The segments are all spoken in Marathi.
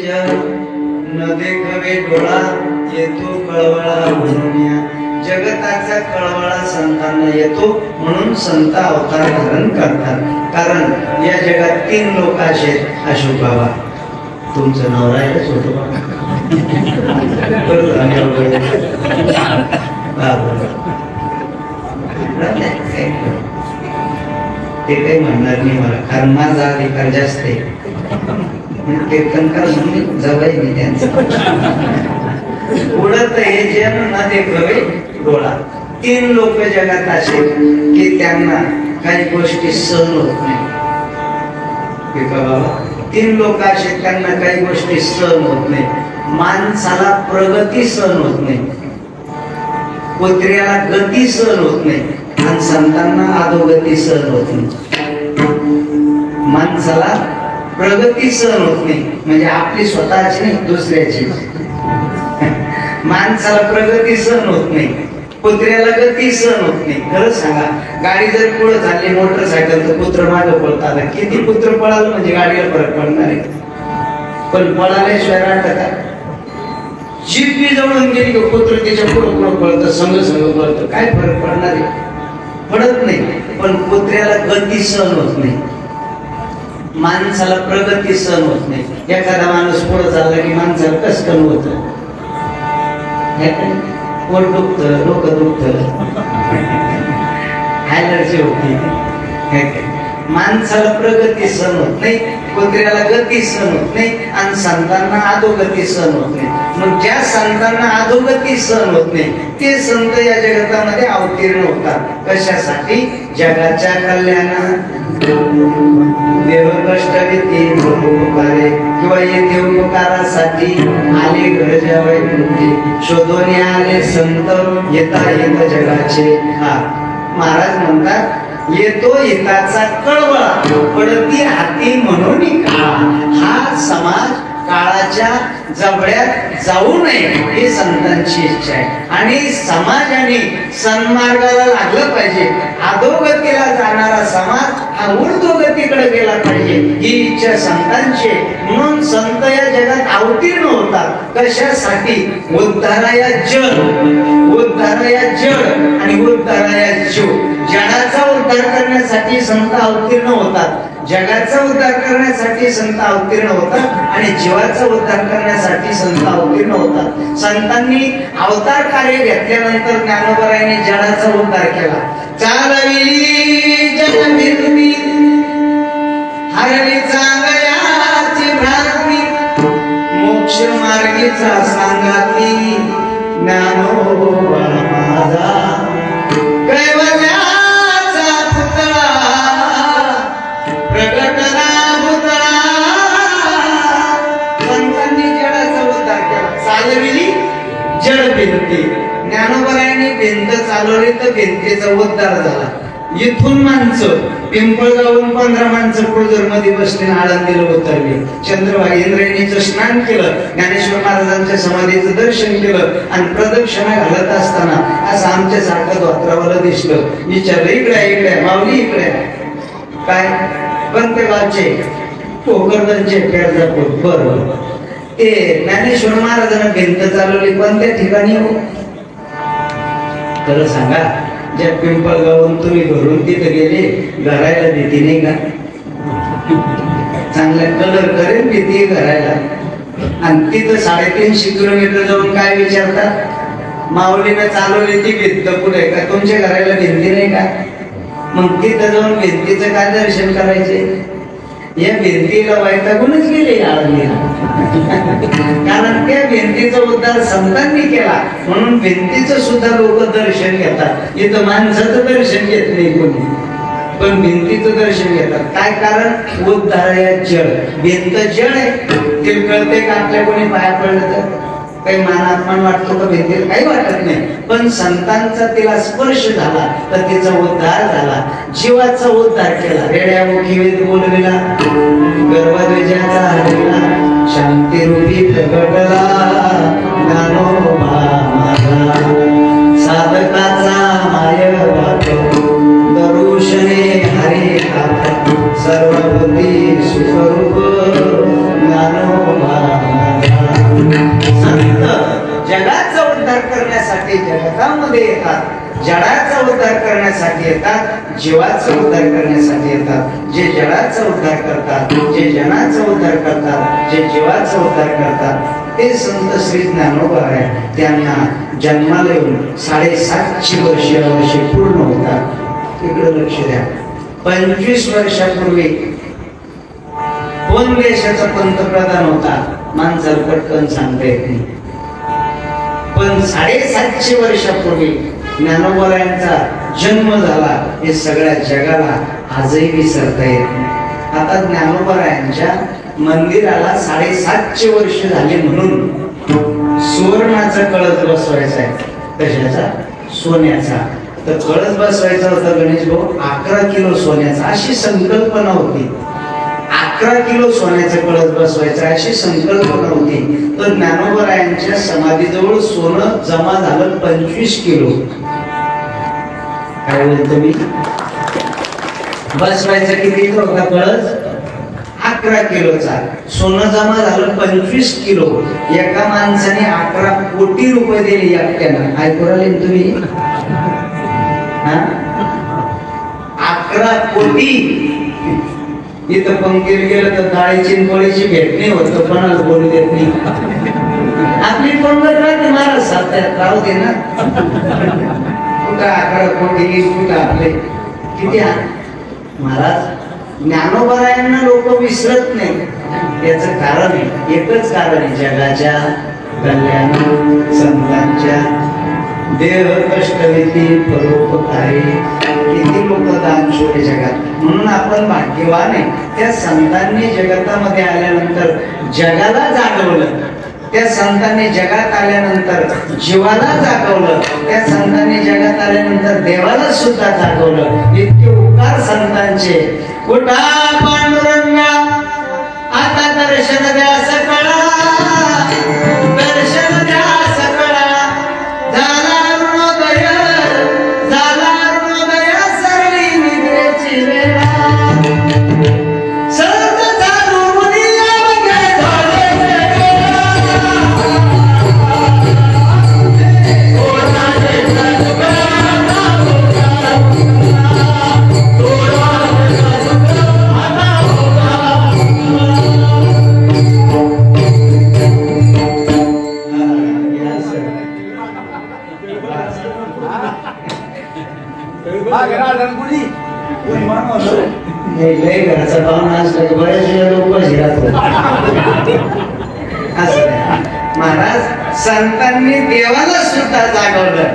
जन न देखवे डोळा येतो कळवळा म्हणून जगताचा कळवळा संतांना येतो म्हणून संत अवतार धारण करतात. कारण या जगात 3 लोक असे. अशोक बाबा तुमचं नाव राहिलंच होतं ते काही म्हणणार नाही मला, कारण माझा अधिकार जास्त आहे. कीर्तनकार म्हणून जवळ मी त्यांचं उडत हे जन न देखवे डोळा. 3 लोक जगात असे की त्यांना काही गोष्टी सहन होत नाही. बाबा 3 लोक असे त्यांना काही गोष्टी सहन होत नाही. माणसाला प्रगती सहन होत नाही, कुत्र्याला गती सहन होत नाही आणि संतांना अधोगती सहन होत नाही. माणसाला प्रगती सहन होत नाही म्हणजे आपली स्वतःची नाही, दुसऱ्याची. माणसाला प्रगती सहन होत नाही, कुत्र्याला गती सहन होत नाही. खरं सांगा, गाडी जर पुढे झाली मोटरसायकल तर कुत्र मागे पळतात. किती कुत्र पळालं म्हणजे गाडीला फरक पडणार आहे, पण पळाल्याशिवाय राहतं का? जीप बी जवळून गेली की कुत्र त्याच्या पुढं पुढं पळतं, संग संग पळतं, काय फरक पडणार आहे? पडत नाही. पण कुत्र्याला गती सहन होत नाही, माणसाला प्रगती सहन होत नाही. एखादा माणूस पुढे चालला की माणसाला कसकन होतं, पोट दुखतं, डोकं दुखतं, ॲलर्जी होती. माणसाला प्रगती सहन होत नाही, कुत्र्याला गती सहन होत नाही आणि संतांना अधोगती सहन होत नाही. मग ज्या संतांना अधोगती सहन होत नाही ते संत या जगतामध्ये अवतीर्ण होतात. कशासाठी? जगाच्या कल्याणात. देव कष्ट भीती उपकारे किंवा येथे उपकारासाठी आले घर जावई कृती शोधून आले संत येता येत जगाचे. हा महाराज म्हणतात, येतो हिताचा कळवळा पडती हाती म्हणून हा समाज काळाच्या जबड्यात जाऊ नये ही संतांची इच्छा आहे. आणि समाजाने सन्मार्गाला लागलं पाहिजे. अधोगतीला जाणारा समाज हा ऊर्ध्वगतीकडे गेला पाहिजे ही इच्छा संतांची आहे. म्हणून संत या जगात अवतीर्ण होतात. कशासाठी? उद्धाराया जग, उद्धाराया जग आणि उद्धाराया जीव. जगाचा उद्धार करण्यासाठी संत अवतीर्ण होतात, जगाचा उद्धार करण्यासाठी संत अवतीर्ण होतात आणि जीवाचा उद्धार करण्यासाठी संत अवतीर्ण होतात. संतांनी अवतार कार्य घेतल्यानंतर ज्ञानोबरायांनी जगाचा उद्धार केला. चालविली जगनिर्मिती हरली चांगल्याची भ्रांती मोक्ष मार्गीचा सांगाती ज्ञानोबा माझा ज्ञानोबरायांनी भिंत चालवली तर भिंतीचा उद्धार झाला. इथून माणसं पिंपळगावून 15 माणसं कुळजर मध्ये बसले, आळंदीला उतरले. चंद्रभागा इंद्रायणीचं स्नान केलं, ज्ञानेश्वर महाराजांच्या समाधीचं दर्शन केलं आणि प्रदक्षिणा घालत असताना असं आमच्यासारखं धोत्रावाला दिसलं. विचारलं, इकडे इकडे माऊली इकडे काय? कोणत्या गावचे? कोकणचे पेरजापूर. बरोबर. ते ज्ञानेश्वर महाराजांना भिंत चालवली कोणत्या ठिकाणी हो? खरं सांगा, ज्या पिंपळगावून तुम्ही घरून तिथे गेले, घरायला भीती नाही का? चांगला कलर करेल भीती घरायला. आणि तिथं 350 किलोमीटर जाऊन काय विचारतात? माऊलीनं चालवली ती भिंत पुढे का तुमच्या घरायला भिंती नाही का? मग तिथं जाऊन भिंतीचं काय दर्शन करायचे? या भिंतीला वैतागूनच गेले कारण त्या भिंतीचा उद्धार संतांनी केला म्हणून भिंतीचं सुद्धा लोक दर्शन घेतात. इथं माणसाचं दर्शन घेत नाही कोणी, पण भिंतीचं दर्शन घेतात. काय कारण? उद्धाराया जळ. भिंत जळ आहे, ते कळते का आपल्या कोणी पाया पडलं तर? काही मान अपमान वाटतो का भिंतीला? काही वाटत नाही. पण संतांचा तिला स्पर्श झाला तर तिचा उद्धार झाला, जीवाचा उद्धार केला. रेड्यामुखी वेद बोलविला, गर्भध्वजाचा हरविला, शांती रूपी प्रगटला ज्ञानोबा माझा. साधकाचा माय वाटो दरुशने हरी सर्वभूती सुखरूप ज्ञानोबा. जडाचा उद्धार करण्यासाठी येतात, जीवाचा उद्धार करण्यासाठी येतात. जे जडाचा उद्धार करतात, जे जनाचा उद्धार करतात, जे जीवाचा उद्धार करतात ते संत श्री ज्ञानोबा आहे. त्यांना जन्माला येऊन 750 वर्षे पूर्ण होतात. इकडे लक्ष द्या. 25 वर्षापूर्वी कोण देशाचा पंतप्रधान होता माणसाला पटकन सांगता येत नाही, पण 750 वर्षापूर्वी ज्ञानोबारायांचा जन्म झाला हे सगळ्या जगाला आजही विसरता येत नाही. आता ज्ञानोबारायांच्या मंदिराला 750 वर्ष झाले म्हणून सुवर्णाचा कळस बसवायचा आहे. कशाचा? सोन्याचा. तर कळस बसवायचा होता गणेश भाऊ 11 किलो सोन्याचा, अशी संकल्पना होती. 11 किलो सोन्याचा कळस बसवायचा अशी संकल्पना होती. तर ज्ञानोबारायांच्या समाधीजवळ सोनं जमा झालं 25 किलो. काय बोलतो मी? बसवायचा किती होता कळस? 11 किलोचा. सोनं जमा झालं 25 किलो. एका माणसाने 11 कोटी रुपये दिले एकट्यानं. ऐकू राहिले तुम्ही? 11 कोटी. इथं पंक्तीत गेलं तर डाळीची पोळीची भेट नाही होत, कोणाला बोलू देत नाही. आपली पंगत राहते महाराज साध्यात राहू दे ना. कुठं 11 कोटी, कुठं आपले किती महाराज. ज्ञानोबारायांना लोक विसरत नाही. याचं कारण आहे, एकच कारण आहे, जगाच्या कल्याण, संतांच्या देह कष्टविती परोपकारी. किती लोक दानशूर जगात. म्हणून आपण भाग्यवान आहे. त्या संतांनी जगतामध्ये आल्यानंतर जगाला जागवलं. त्या संतांनी जगात आल्यानंतर जीवाला जागवलं. त्या संतांनी जगात आल्यानंतर देवाला सुद्धा जागवलं. इतके उपकार संतांचे. कुठा पांडुरंगा आता दर्शन द्या सकळा, दर्शन द्या सकळा. झाला अरुणोदय, झाला अरुणोदय, सरली निद्रेची वेळा. घराचा पाहुणा असला की बऱ्याच लोक महाराज. संतांनी देवाला सुद्धा जागवलं,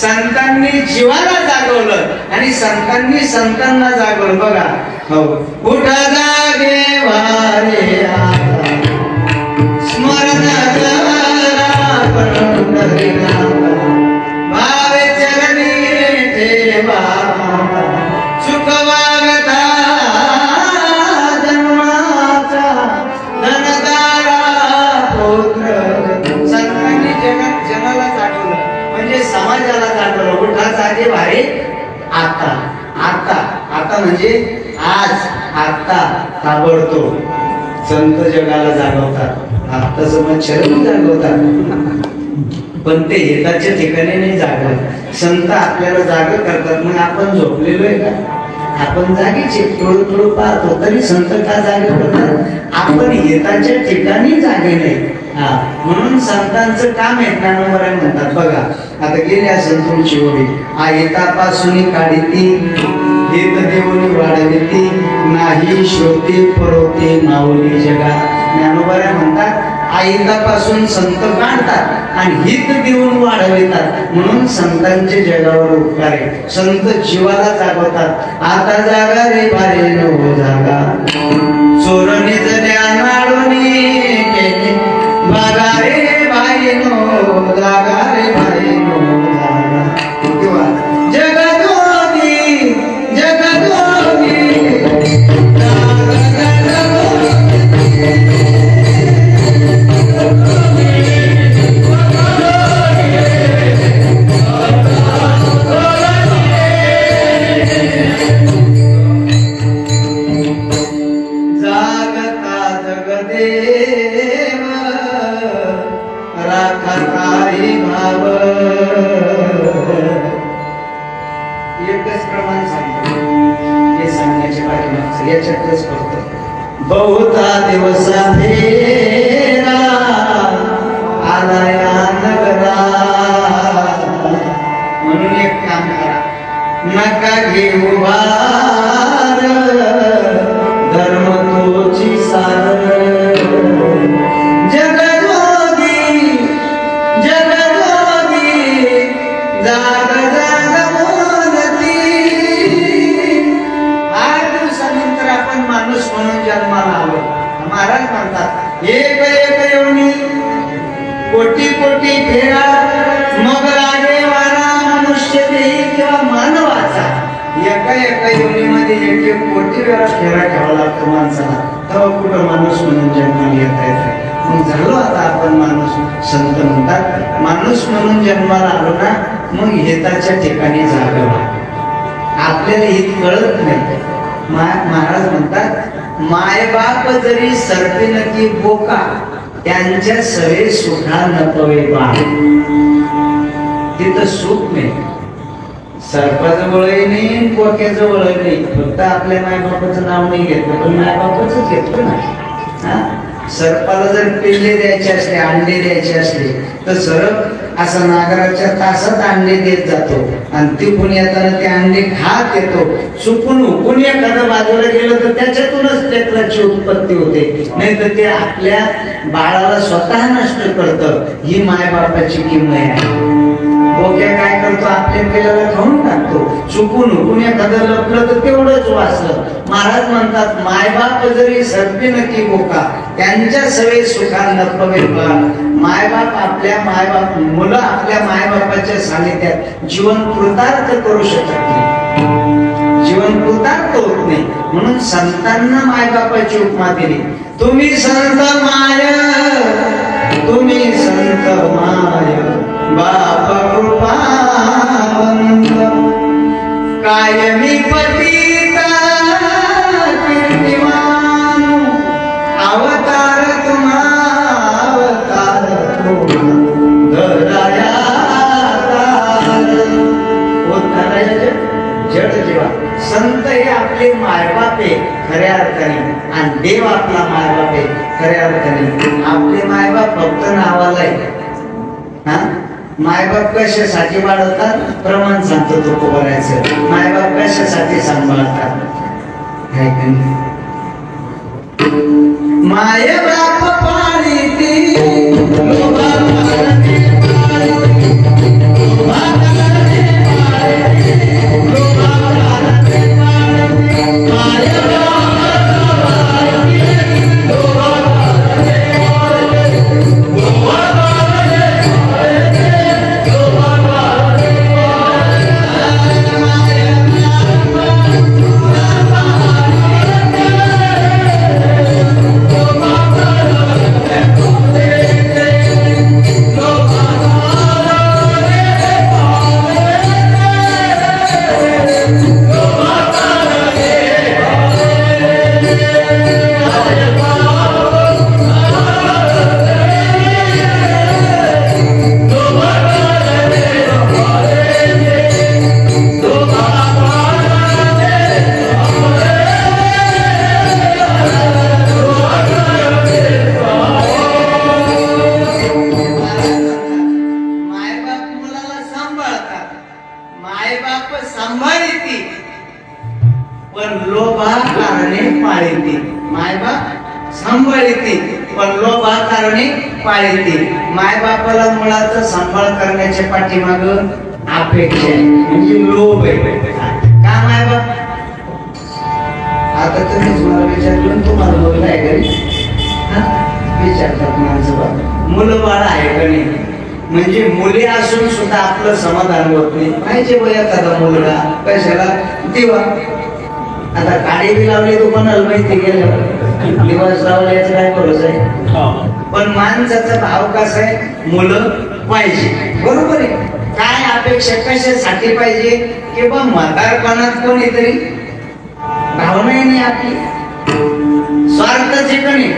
संतांनी जीवाला जागवलं आणि संतांनी संतांना जागवलं. बघा, हो कुठं जागे वारे स्मरण भावे चरणी ठेवा. चुकवागता जन्माचा धनदारा पुत्र. संतांनी जगाला जागवलं म्हणजे समाजाला जागवलं. कुठा जागे भारे आता. आता आता म्हणजे आज, आता ताबडतोब संत जगाला जागवतात. आता समज शरण जागवतात, पण ते हिताच्या ठिकाणी नाही जागवत. संत आपल्याला जाग करतात. मग आपण झोपलेलो आहे का? आपण जागीचे थोडं थोडं पाहतो, तरी संत का जागे करतात? आपण हिताच्या ठिकाणी जागे नाही. म्हणून संतांचं काम आहे ज्ञानोबा म्हणतात. बघा, आता गेले असेल तुमची ओळी. हितापासून काढिती, हित देऊनी वाढविती, नाही श्रोते परोते माऊली जगा. ज्ञानोबा म्हणतात आईतापासून संत काढतात आणि हित देऊन वाढवितात. म्हणून संतांचे जगावर उपकार आहे. संत जीवाला जागवतात. आता जागा रे भारे नो जागा, चोरणी ज्ञान आडोनी केले. बागा रे भाई नो जागा, रे भाई नो जागा. किंवा जगदोनी जगदोनी जागा त्याच्यातच फक्त बहुता दिवस फेरा आलाया नगरा. म्हणून एक काम करा, नका घेऊ भार धर्म तोची सार. जगजोगी जगजोगी जाग जाग बोलती. 8 दिवसानंतर आपण माणूस म्हणून जन्माला आलो. महाराज म्हणतात एक एक योनी कोटी कोटी फेरा मग लागे वारा मनुष्य देही किंवा मानवाचा. एका एका योनीमध्ये एक एक कोटी वेळा फेरा घ्यावा लागतो माणसाला, तेव्हा कुठं माणूस म्हणून जन्माला येता येत. मग झालो आता आपण माणूस. संत म्हणतात माणूस म्हणून जन्माला आलो ना, मग हिताच्या ठिकाणी जागा. आपल्याला हित कळत नाही. महाराज म्हणतात मायबाप जरी सर्पिन की बोका त्यांच्या सवे सुखा नपवे बा. तिथं सुख नाही, सर्पाजवळही नाही, बोक्याजवळही नाही. फक्त आपल्या मायबापाचं नाव नाही घेतलं, पण मायबापाच घेतलं ना. सर्पाला जर पिल्ले द्यायचे असले, अंडे द्यायचे असले, तर सर्प असं नागराच्या तासात अंडे देत जातो आणि तिकून येताना ते अंडे खात येतो. चुकून हुकून एखादं बाजूला गेलं तर त्याच्यातूनच लेकराची उत्पत्ती होते, नाही तर ते आपल्या बाळाला स्वतः नष्ट करतं. ही मायबापाची किंमत आहे. बोक्या काय करतो, आपल्या पिल्लाला खाऊन टाकतो. चुकून हुकून एखादं लपलं तर तेवढंच वाचलं. महाराज म्हणतात मायबाप जरी सर्पिन की बोका त्यांच्या सवे सुखा नपवे बा. मायबाप आपल्या मायबाप मुलं आपल्या मायबापाच्या सानिध्यात जीवन कृतार्थ करू शकत नाही, जीवन कृतार्थ होत नाही. म्हणून संतांना मायबापाची उपमा दिली. तुम्ही संत माय, तुम्ही संत माय बाप कृपावंत. कायमी पतिता कीर्तिमान अवतार तुम्हा अवतार धराया जड जीवा. संत हे आपले मायबाप आहे खऱ्या अर्थाने, आणि देव आपला मायबाप आहे खऱ्या अर्थाने. आपले मायबाप फक्त नावाला आहे. मायबाप कशासाठी वाढवतात, प्रमाण सांगतो तो कोणाचं. मायबाप कशासाठी सांभाळतात, मायबाप पाळीती सांभाळती पण लोभा कारणे पाळती. मायबाप सांभाळती पण लोभा कारणे पाळती. मायबापाला मुलाचा सांभाळ करण्याच्या पाठीमाग अपेक्षा आहे, म्हणजे लोभ आहे. का मायबाप? आता तुम्हीच मला विचारलं तुम्हाला मुलं आहे घरी, विचारतात माणसं मुलं बाळ आहे का नाही. म्हणजे मुली असून सुद्धा आपलं समाधान होत नाही. पाहिजे बघ एखादा मुलगा, कशाला दिवा. आता काडी बी लावली तो कोणाला माहिती गेलं, दिवस लावला याचं काय भरोसा आहे. पण माणसाचा भाव कसा आहे, मुलं पाहिजे. बरोबर आहे. काय अपेक्षा कशासाठी पाहिजे, की बा म्हातारपणात कोणीतरी भावना नाही आपली, स्वार्थाची कणी.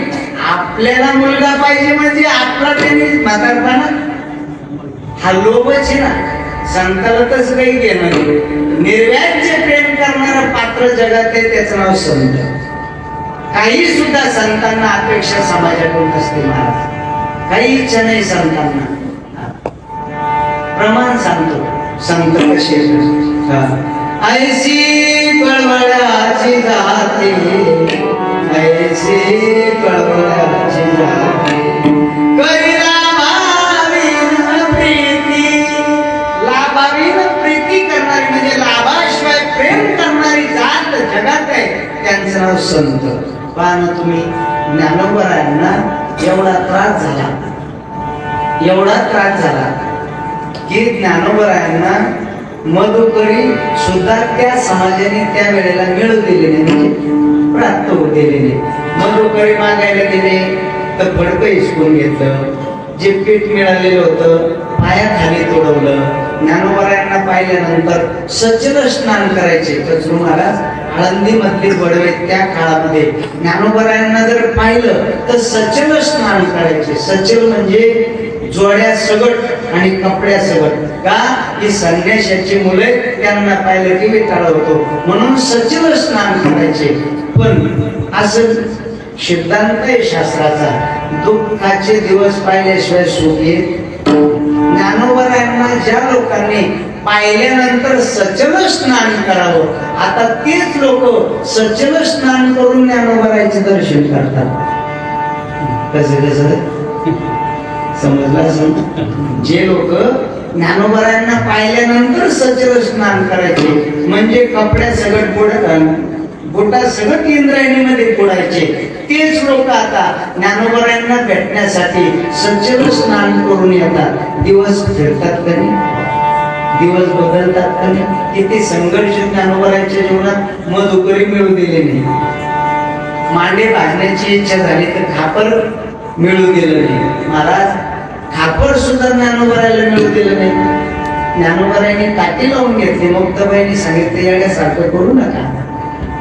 आपल्याला मुलगा पाहिजे म्हणजे आपला त्यांनी म्हातारपणात हा लोभच आहे ना. संताला तसं काही घेणं नाही. निर्व्याज्य प्रेम करणारा पात्र जगात आहे, त्याचं नाव संत. काही सुद्धा संतांना अपेक्षा समाजाकडून असते महाराज, काही इच्छा नाही संतांना. प्रमाण सांगतो संत कसे ऐसी कळवळ्याची जाते, ऐसी कळवळ्याची जाते करी लाभावीन प्रीती. लाभावीन प्रीती करणारी म्हणजे लाभाशिवाय प्रेम करणारी जात जगात आहे, त्यांचं नाव संत. पहा ना तुम्ही, ज्ञानोबरायांना एवढा त्रास झाला, एवढा त्रास झाला की ज्ञानोबरायांना मधुकरी सुद्धा त्या समाजाने त्या वेळेला मिळू दिले नाही, म्हणजे प्राप्त होऊ दिले नाही. मधुकरी मागायला गेले तर फडकं हिसकून घेतलं, जे पीठ मिळालेलं होतं पायाखाली तोडवलं. ज्ञानोबरायांना पाहिल्यानंतर सचल स्नान करायचे. कचरू महाराज आळंदी मधली बडवे त्या काळामध्ये ज्ञानोबरायांना जर पाहिलं तर सचल स्नान करायचे. सचल म्हणजे जोड्या सगट आणि कपड्या सगट. का ही संन्याशाची मुले त्यांना पाहिलं की विटाळ होतो, म्हणून सचल स्नान करायचे. पण असं सिद्धांत आहे शास्त्राचा, दुःखाचे दिवस पाहिल्याशिवाय सुख येत. ज्ञानोबरायांना ज्या लोकांनी पाहिल्यानंतर सचल स्नान करावं, आता तेच लोक सचल स्नान करून ज्ञानोबरायांचे दर्शन करतात. कसं कसं समजलं असेल? जे लोक ज्ञानोबरायांना पाहिल्यानंतर सचल स्नान करायचे म्हणजे कपड्या सगट बोटा सगट इंद्रायणीमध्ये फोडायचे, तेच लोक आता ज्ञानोबरायांना भेटण्यासाठी सचल स्नान करून येतात. दिवस फिरतात का नाही, दिवस बदलतात का नाही. किती संघर्ष ज्ञानोबरायांच्या जीवनात मधुकरी मिळू दिले नाही. मांडे भाजण्याची इच्छा झाली तर खापर मिळू दिलं नाही. महाराज खापर सुद्धा ज्ञानोबरायला मिळू दिलं नाही. ज्ञानोबरायांनी काठी लावून घेतली. मुक्ताबाईंनी सांगितलं येण्यासारखं करू नका,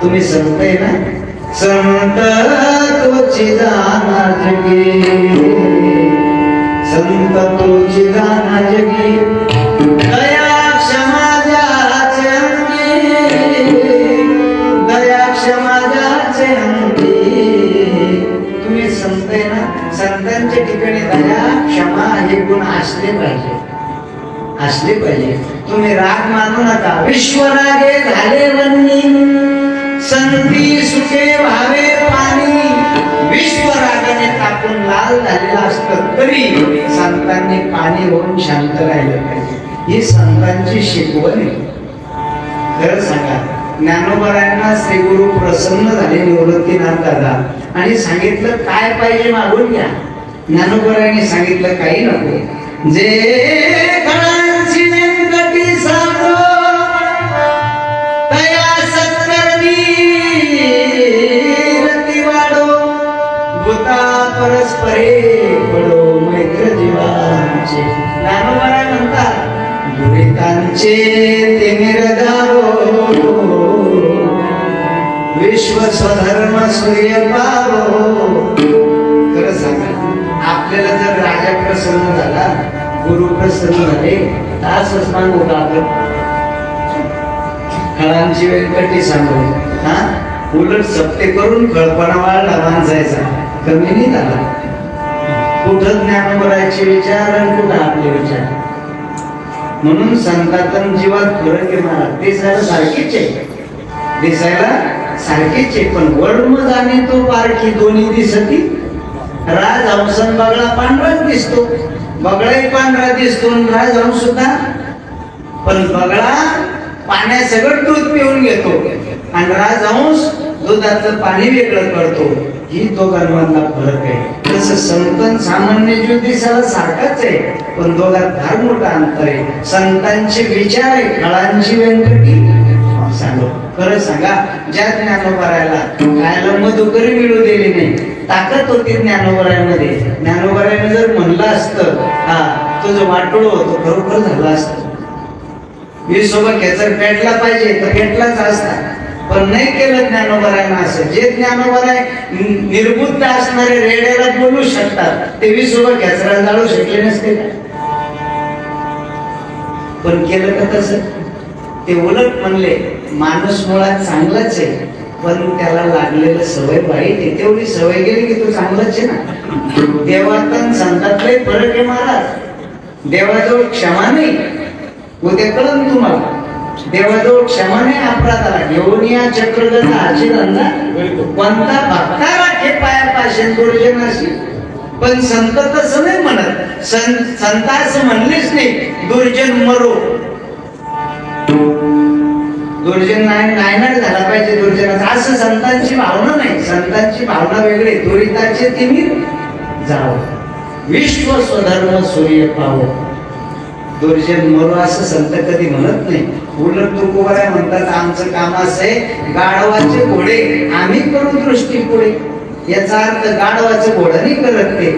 तुम्ही संत आहे ना. संत तोची जाना जगी, संत तोची जाना जगी दया क्षमा जाचे अंगी, दया क्षमा जाचे अंगी. तुम्ही संत आहे ना, संतांच्या ठिकाणी दया क्षमा हे गुण असले पाहिजे, असले पाहिजे. तुम्ही राग मानू नका. विश्वरागे झाले वन्नी, संती सुखे व्हावे पाणी. विश्वरागाने तापून लाल झालेला असतं तरी संतांनी पाणी होऊन शांत राहिलं पाहिजे. ही संतांची शिकवण आहे. खरं सांगा, ज्ञानोबरायांना श्री गुरु प्रसन्न झाले निवृत्तीनाथ दादा आणि सांगितलं काय पाहिजे मागून घ्या. ज्ञानोबरायांनी सांगितलं काही नको, जे गणांची व्यंकटी साधो तया सत्कर्मी रती वाढो, भूता परस्परे पडो मैत्र जीवांचे. ज्ञानोबराय म्हणतात दुरितांचे ते निरधारो, विश्व स्वधर्म सूर्य पावो. खरं सांगा, आपल्याला जर राजा प्रसन्न झाला, गुरु प्रसन्न झाले तर असंच मागू का आपण? खळांची व्यंकटी सांगू हा, उलट सप्ते करून खळपणा वाढला माणसाचा, कमी नाही झाला. कुठं ज्ञानोबरायचे विचार आणि कुठं आपले विचार. म्हणून संतातन जीवात फरक आहे महाराज. दिसायला सारखीच आहे, दिसायला सारखीच आहे, पण वर्म जाणे तो पारखी दोन्ही दिसती. राजहंस बगळा पांढराच दिसतो, बगळाही पांढरा दिसतो, राजहंस सुद्धा. पण बगळा पाण्यासगट दूध पिऊन घेतो आणि राजहंस दुधाचं पाणी वेगळं करतो. ही दोघांमधला फरक आहे. तसं संतन सामान्य जीव दिसायला सारखाच आहे, पण दोघात फार मोठा अंतर आहे. संतांचे विचार आहे, खळांची व्यंकटी सांगो. खरं सांगा, ज्या ज्ञानोबरायला खायला मधुकरी मिळू दिली नाही, ताकद होती ज्ञानोबरायांमध्ये. ज्ञानोबरायाने जर म्हणलं असतं हा तुझं वाटोळ होतं, खरोखर झालं असतं. विसोबा खेचर पेटला पाहिजे तर पेटलाच असता, पण नाही केलं ज्ञानोबरायांना असं. जे ज्ञानोबराय निर्बुद्ध असणारे रेड्याला बोलू शकतात, ते विसोबा खेचरा जाळू शकले नसते का? पण केलं का तसं? ते उलट म्हणले माणूस मुळात चांगलाच आहे, पण त्याला लागलेलं सवय वाईट आहे. तेवढी सवय गेली की तो चांगलाच आहे ना. देवात आणि संतातलाही फरक आहे महाराज. देवाजवळ क्षमा नाही, उद्या कळन तुम्हाला. देवाजवळ क्षमा नाही अपराधाला. घेऊन या चक्रगता हाची धंदा कोणता भक्ताला हे पायापाशी दुर्जनाशी. पण संत तसं नाही म्हणत. संत असं म्हणलेच नाही दुर्जन मरो. दुर्जन नायनाट झाला पाहिजे दुर्जनाचा, असं संतांची भावना नाही. संतांची भावना वेगळी. दुरिताचे तिमिर जावं, विश्व स्वधर्म सूर्य पावो. दुर्जन मरो असं संत कधी म्हणत नाही. उलट तुकोबारा म्हणतात आमचं काम असं आहे, गाढवाचे घोडे आम्ही करू दृष्टी पुढे. याचा अर्थ गाढवाचं घोडं नाही करत ते,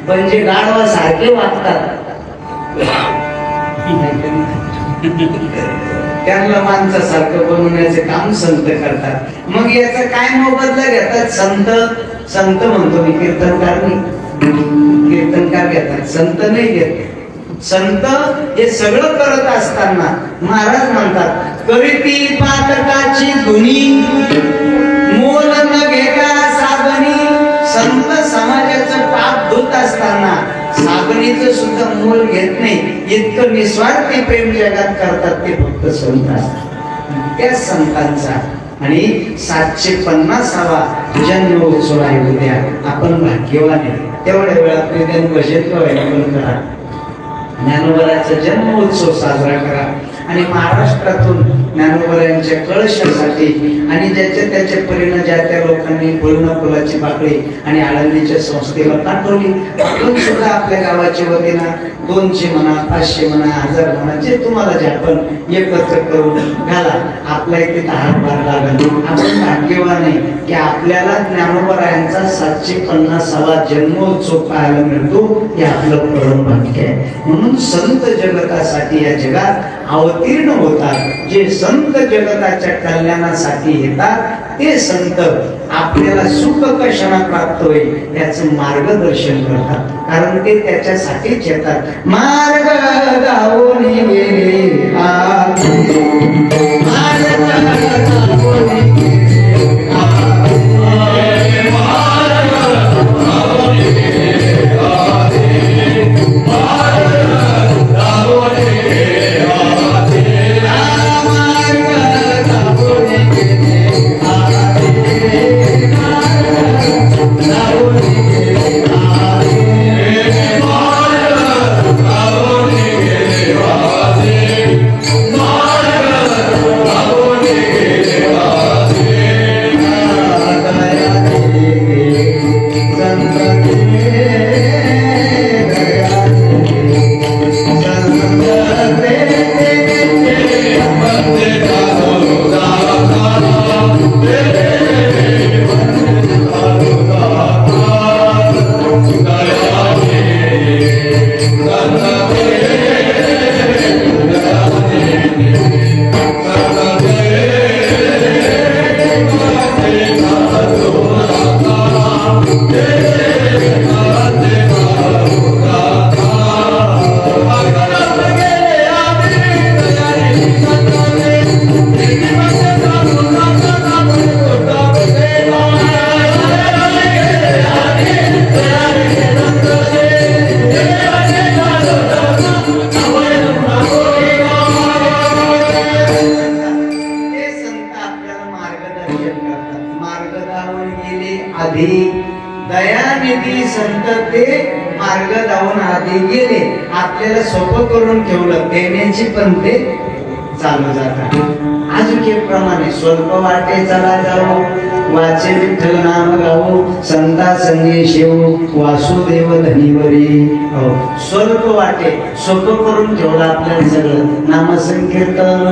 पण जे गाढवा सारखे वागतात त्यांना माणसासारखं बनवण्याचे काम संत करतात. मग याचा काय मोबदला घेतात संत? संत म्हणतो मी, कीर्तनकार नाही. कीर्तनकार घेतात, संत नाही घेत. संत हे सगळं करत असताना महाराज म्हणतात करीती पातकाची धुनी मोल न घेता साबणी. संत समाजाचं पाप धुत असताना साबणीचं सुद्धा मोल घेत नाही. इतकं निस्वार्थी प्रेम जगात करतात ते फक्त संत असतात. त्या संतांचा आणि 750वा जन्म उत्सव आहे उद्या. आपण भाग्यवान आहे. तेवढ्या वेळात निदान भजन करा, ज्ञानोबाराचा जन्म उत्सव साजरा करा. आणि महाराष्ट्रातून ज्ञानोबारांच्या कळशासाठी आणि ज्याच्या त्याच्या परीने ज्या त्या लोकांनी बोलणं फुलाची पाकळी आणि आळंदीच्या संस्थेला पाठवली. आपण सुद्धा आपल्या गावाच्या वतीनं 200 म्हणा, 500 म्हणा, 1000 म्हणा, जे तुम्हाला जे आपण एकत्र करून घाला. आपल्या इथे हातभार लागल. आपण भाग्यवान आहे की आपल्याला ज्ञानोबारायांचा 750वा जन्मोत्सव पाहायला मिळतो. हे आपलं परम भाग्य आहे. म्हणून संत जगतासाठी या जगात अवतीर्ण होतात. जे संत जगताच्या कल्याणासाठी येतात ते संत आपल्याला सुख कशाला प्राप्त होईल याचं मार्गदर्शन करतात. कारण ते त्याच्यासाठीच येतात. मार्ग गावून गेले दयानिधी संत ते मार्ग दावून आधी गेले. आपल्याला सोपं करून ठेवलं देण्याची पण ते चालू जातात. आजुकेप्रमाणे स्वल्प वाटे चला जाऊ, वाचे विठ्ठल नाम गाऊ, संता संगे शेवू, वासुदेव धनीवरी. स्वल्प वाटे सोपं करून ठेवलं आपल्याला सगळं. नामसंकीर्तन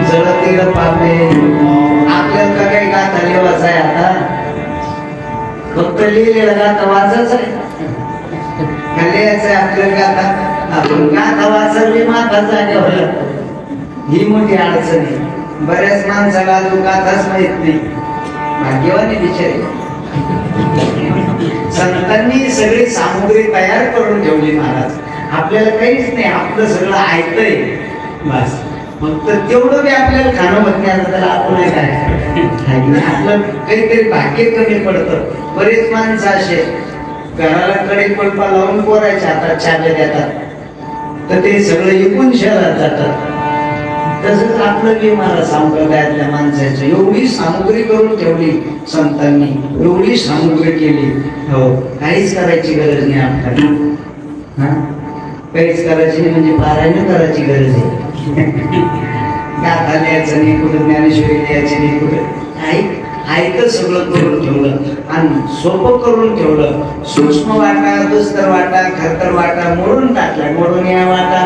जळतील पापे. आपल्याला काही गाथा लिवायचं आहे आता, फक्त लिहिलेला गाथा वाचायचं आहे. लिहायचं आहे आपल्याला गाथा. आपण गाथा वाचली माथा जागेवर, ही मोठी अडचण आहे. बऱ्याच माणसाला अजून गाथाच माहित नाही. भाग्यवान आहे बिचारे. संतांनी सगळी सामुग्री तयार करून ठेवली महाराज. आपल्याला काहीच नाही, आपलं सगळं ऐकतंय बस. फक्त तेवढं बी आपल्याला खाणं होत नाही. आता त्याला आपण काय आपलं काहीतरी भाग्य कमी पडतं. बरेच माणसं असे घराला कडे पडपा लावून पोरायच्या हातात चाब्या देतात, तर ते सगळं इकून शहरात जातात. तसंच आपलं बी मला संप्रदायातल्या माणसाचं एवढी सामुग्री करून ठेवली संतांनी, एवढी सामुग्री केली. हो, काहीच करायची गरज नाही आपल्याला. काहीच करायची नाही म्हणजे पारायण करायची गरज आहे. गाथा लिहायचं नाही, कुठं ज्ञानेश्वरी लिहायची नाही, कुठं ऐकत सगळं करून ठेवलं आणि सोपं करून ठेवलं. सूक्ष्म वाटा, दुस्तर वाटा, खरतर वाटा मोडून टाकला. मोडून या वाटा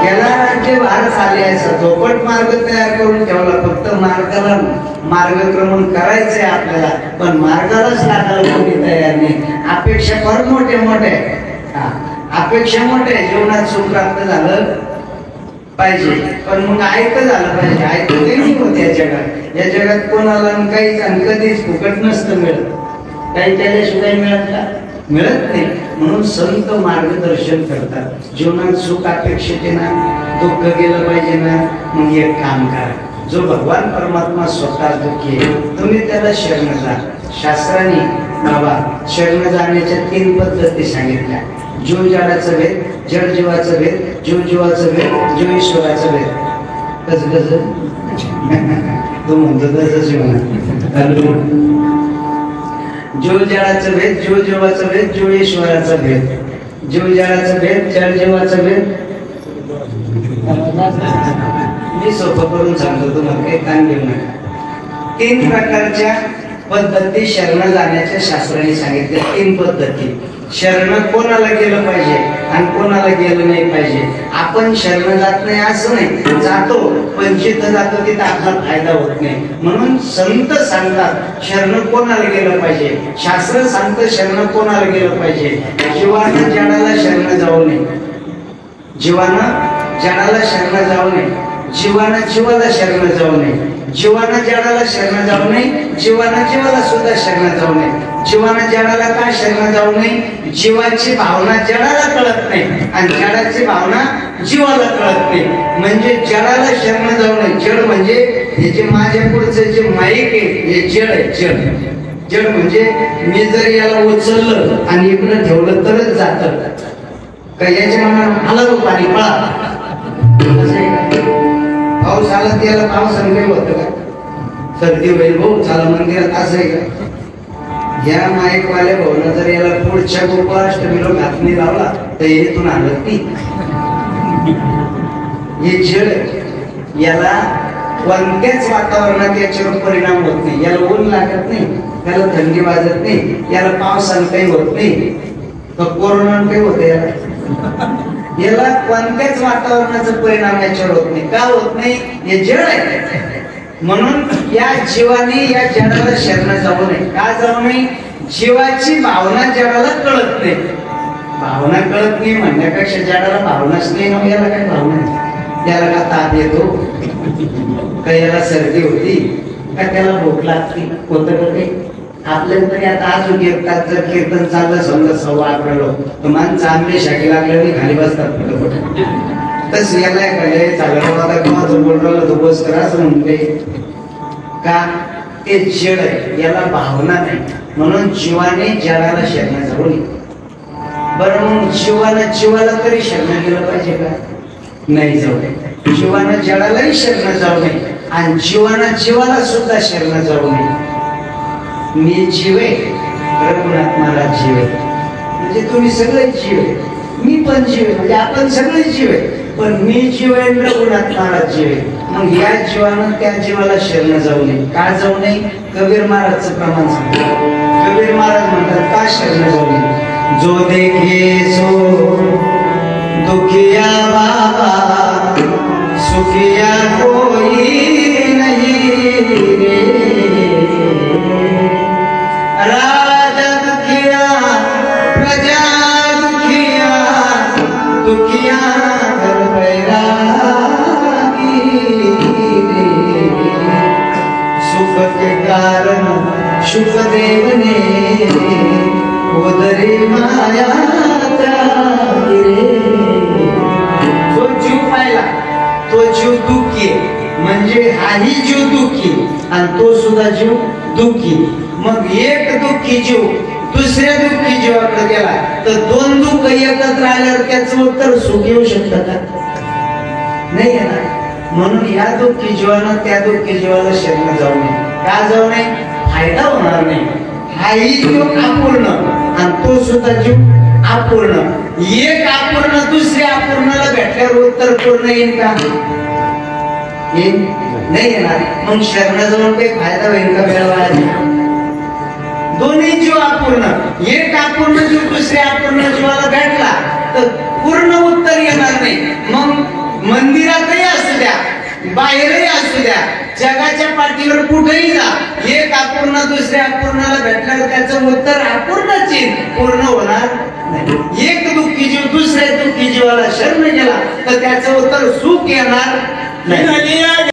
गेला राज्य भार चालायचा चौपट मार्ग तयार करून ठेवला. फक्त मार्गाला मार्गक्रमण करायचंय आपल्याला, पण मार्गालाच लागायला कोणी तयार नाही. अपेक्षा फार मोठे मोठे, अपेक्षा मोठे. जीवनात सुख प्राप्त झालं पाहिजे, पण मग ऐकत झालं पाहिजे. ऐकत नाही होत या जगात. या जगात कोणाला काहीच आणि कधीच फुकट नसतं मिळत. काही त्याल्याशिवाय मिळत का? मिळत नाही. म्हणून संत मार्गदर्शन करतात. जीवनात सुख अपेक्षित ना, दुःख गेलं पाहिजे ना, मग एक काम करा. जो भगवान परमात्मा स्वतः दुःखी आहे, तुम्ही त्याला शरण जा. शास्त्राने बाबा शरण जाण्याच्या 3 पद्धती सांगितल्या. जीव जडाचं भेद, जड जीवाचं भेद, जीव जीवाचं भेद, जीव ईश्वराचं भेद. कसं कसं तो म्हणतो तसंच जीव जडाचं भेद, जीव जीवाचं भेद, जीव ईश्वराचा भेद. जीव जडाचं भेद, जड जीवाचं भेद. मी सोपं करून सांगतो, तुम्हाला काही ताण घेऊ नका. 3 प्रकारच्या पद्धती शरण जाण्याच्या शास्त्राने सांगितल्या. 3 पद्धती. शरण कोणाला गेलं पाहिजे आणि कोणाला गेलं नाही पाहिजे. आपण शरण जात नाही असं नाही, जातो, पण जिथं जातो तिथं आपला फायदा होत नाही. म्हणून संत सांगतात शरण कोणाला गेलं पाहिजे. शास्त्र सांगतं शरण कोणाला गेलं पाहिजे. जीवानं जडाला शरण जाऊ नये. जीवानं जडाला शरण जाऊ नये. जीवानं जीवाला शरण जाऊ नये. जीवानं जडाला शरण जाऊ नये. जीवानं जीवाला सुद्धा शरण जाऊ नये. जीवानं जडाला का शरण जाऊ नये? जीवाची भावना जडाला कळत नाही आणि जडाची भावना जीवाला कळत नाही. म्हणजे जडाला शरण जाऊ नये. जड म्हणजे हे जे माझ्या पुढचं जे माईक आहे हे जड आहे. जड जड म्हणजे मी जर याला उचललं आणि इकडं ठेवलं तरच जातं का. याच्या मनात आलं पाणी पळा. पाऊस आला त्याला पावसाने काही होतं का? सर्दी होईल भाऊ चला मंदिरात, असं आहे का? या माईकवाल्या भाऊनं जर याला पुढच्या गोपाष्टमीला घातणी लावला तर इथून आणत नाही. हे जड, याला कोणत्याच वातावरणात याच्यावर परिणाम होत नाही. याला ऊन लागत नाही, त्याला थंडी वाजत नाही, याला पावसानं काही होत नाही, तर कोरोनानं काही होत याला. याला कोणत्याच वातावरणाचा परिणाम याच्यावर होत नाही. का होत नाही? हे जड आहे. म्हणून या जीवाने या जडाला शरण जाऊ नये. का जाऊ नये? जीवाची भावना जडाला कळत नाही. भावना कळत नाही म्हणण्यापेक्षा जडाला भावनाच नाही ना, याला काय भावना आहे? याला का ताप येतो का, याला सर्दी होती का, त्याला भूक लागते, होतं का काही? आपल्याला तरी आता अजून येतात. जर कीर्तन चाललं समजा 11:15 तर माणसं आंबेशाठी लागल्याने खाली बसतात कुठं. तस याला काय चाललं आता कोणाचं बोल राहिलं तो बस करा असं म्हणते का? ते जड आहे, याला भावना नाही. म्हणून जीवाने जडाला शरण जाऊ नये. बरं मग जीवाला तरी शरण गेलं पाहिजे का? नाही जाऊ नये. जीवानं जडालाही शरण जाऊ नये आणि जीवाला सुद्धा शरण जाऊ नये. मी जीव आहे, रघुनाथ महाराज जीव आहे. म्हणजे तुम्ही सगळे जीव आहे, मी पण जीव आहे, म्हणजे आपण सगळे जीव आहे. पण मी जीव आहे, रघुनाथ महाराज जीव आहे. मग या जीवानं त्या जीवाला शरण जाऊ नये. का जाऊ नये? कबीर महाराजचं प्रमाण सांगतो. कबीर महाराज म्हणतात का शरण जाऊ नये? जो देखे सो दुखिया बाबा, सुखिया कोई नहीं रे. राजा दुखिया, प्रजा दुखिया, दुखिया घर बैरागी रे. सुख के कारण सुखदेव ने उदरी माया त्यागी रे. तो जीव पाहिला, तो जीव दुःखी म्हणजे हाही जीव दुःखी आणि तो सुद्धा जीव दुःखी. मग एक दुःखी जीव दुसऱ्या दुःखी जीवाकडे गेला तर दोन दुःख एकत्र आल्यावर त्याचं उत्तर सुख येऊ शकतं का? नाही येणार. म्हणून या दुःखी जीवानं त्या दुःखी जीवाला शरण जाऊ नये. का जाऊ नये? फायदा होणार नाही. हाही जीव अपूर्ण आणि तो सुद्धा जीव अपूर्ण. एक अपूर्ण दुसऱ्या अपूर्णाला भेटल्यावर उत्तर पूर्ण येईल का? येईल नाही येणार. मग शरण जाऊन काही फायदा होईल का? मिळवा. दोन्ही जीव अपूर्ण, एक अपूर्ण जीव दुसऱ्या अपूर्ण जीवाला भेटला तर पूर्ण उत्तर येणार नाही. मग मंदिरातही असू द्या, बाहेरही असू द्या, जगाच्या पाठीवर कुठेही जा, एक अपूर्ण दुसऱ्या अपूर्णाला भेटल्यावर त्याचं उत्तर अपूर्णच येईल, पूर्ण होणार नाही. एक दुःखी जीव दुसऱ्या दुःखी जीवाला शरण गेला तर त्याचं उत्तर सुख येणार नाही.